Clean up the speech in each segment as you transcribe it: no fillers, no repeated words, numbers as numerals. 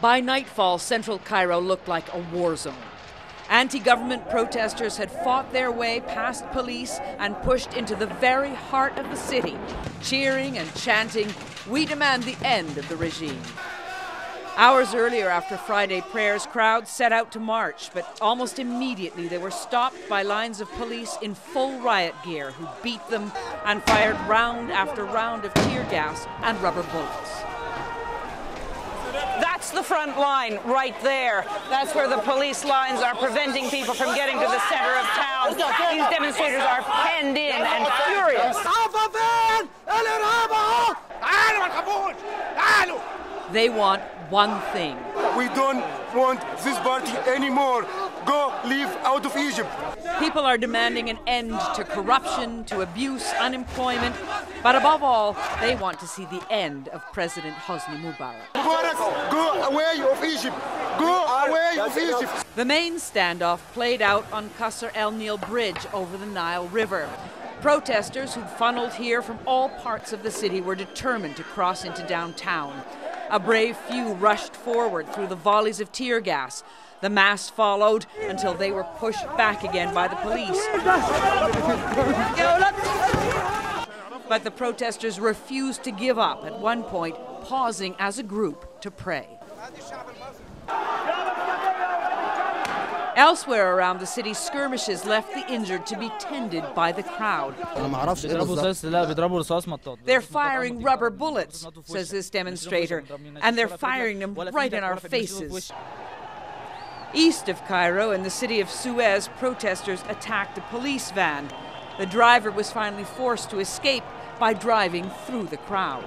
By nightfall, central Cairo looked like a war zone. Anti-government protesters had fought their way past police and pushed into the very heart of the city, cheering and chanting, "We demand the end of the regime." Hours earlier, after Friday prayers, crowds set out to march, but almost immediately they were stopped by lines of police in full riot gear who beat them and fired round after round of tear gas and rubber bullets. That's the front line right there. That's where the police lines are preventing people from getting to the center of town. These demonstrators are penned in and furious. They want one thing. We don't want this party anymore. Go, leave out of Egypt. People are demanding an end to corruption, to abuse, unemployment, but above all, they want to see the end of President Hosni Mubarak. Mubarak, go away of Egypt. Go away of Egypt. The main standoff played out on Qasr El Nil Bridge over the Nile River. Protesters who'd funneled here from all parts of the city were determined to cross into downtown. A brave few rushed forward through the volleys of tear gas. The mass followed until they were pushed back again by the police. But the protesters refused to give up, at one point pausing as a group to pray. Elsewhere around the city, skirmishes left the injured to be tended by the crowd. They're firing rubber bullets, says this demonstrator, and they're firing them right in our faces. East of Cairo, in the city of Suez, protesters attacked a police van. The driver was finally forced to escape by driving through the crowd.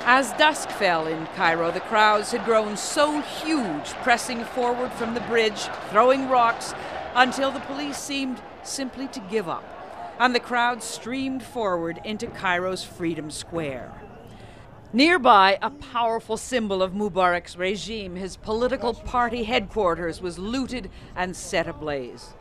As dusk fell in Cairo, the crowds had grown so huge, pressing forward from the bridge, throwing rocks, until the police seemed simply to give up, and the crowd streamed forward into Cairo's Freedom Square. Nearby, a powerful symbol of Mubarak's regime, his political party headquarters, was looted and set ablaze.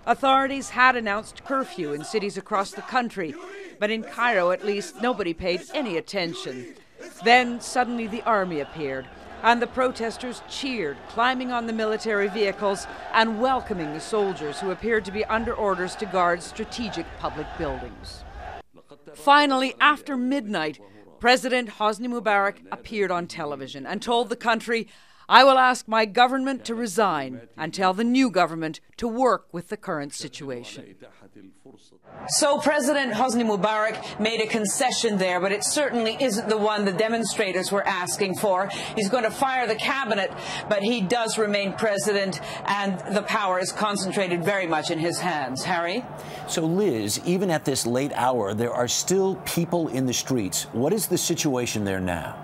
Authorities had announced curfew in cities across the country, but in Cairo, at least, nobody paid any attention. Then suddenly the army appeared, and the protesters cheered, climbing on the military vehicles and welcoming the soldiers who appeared to be under orders to guard strategic public buildings. Finally, after midnight, President Hosni Mubarak appeared on television and told the country, "I will ask my government to resign and tell the new government to work with the current situation." So President Hosni Mubarak made a concession there, but it certainly isn't the one the demonstrators were asking for. He's going to fire the cabinet, but he does remain president, and the power is concentrated very much in his hands. Harry? So, Liz, even at this late hour, there are still people in the streets. What is the situation there now?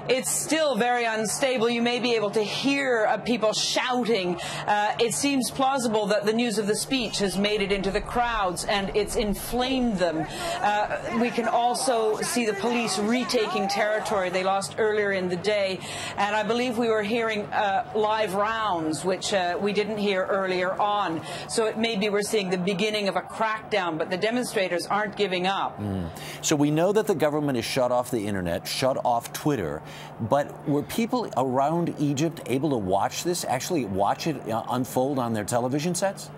It's still very unstable. You may be able to hear people shouting. It seems plausible that the news of the speech has made it into the crowds and it's inflamed them. We can also see the police retaking territory they lost earlier in the day. And I believe we were hearing live rounds, which we didn't hear earlier on. So it may be we're seeing the beginning of a crackdown, but the demonstrators aren't giving up. So we know that the government has shut off the internet, shut off Twitter. But were people around Egypt able to watch this, actually watch it unfold on their television sets?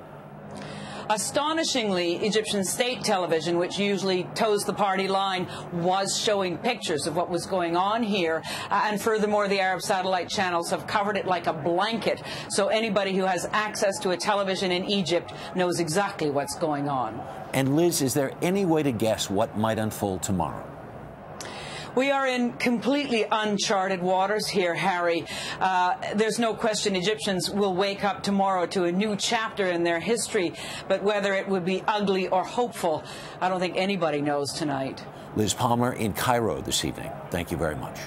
Astonishingly, Egyptian state television, which usually toes the party line, was showing pictures of what was going on here. And furthermore, the Arab satellite channels have covered it like a blanket. So anybody who has access to a television in Egypt knows exactly what's going on. And Liz, is there any way to guess what might unfold tomorrow? We are in completely uncharted waters here, Harry. There's no question Egyptians will wake up tomorrow to a new chapter in their history, but whether it would be ugly or hopeful, I don't think anybody knows tonight. Liz Palmer in Cairo this evening. Thank you very much.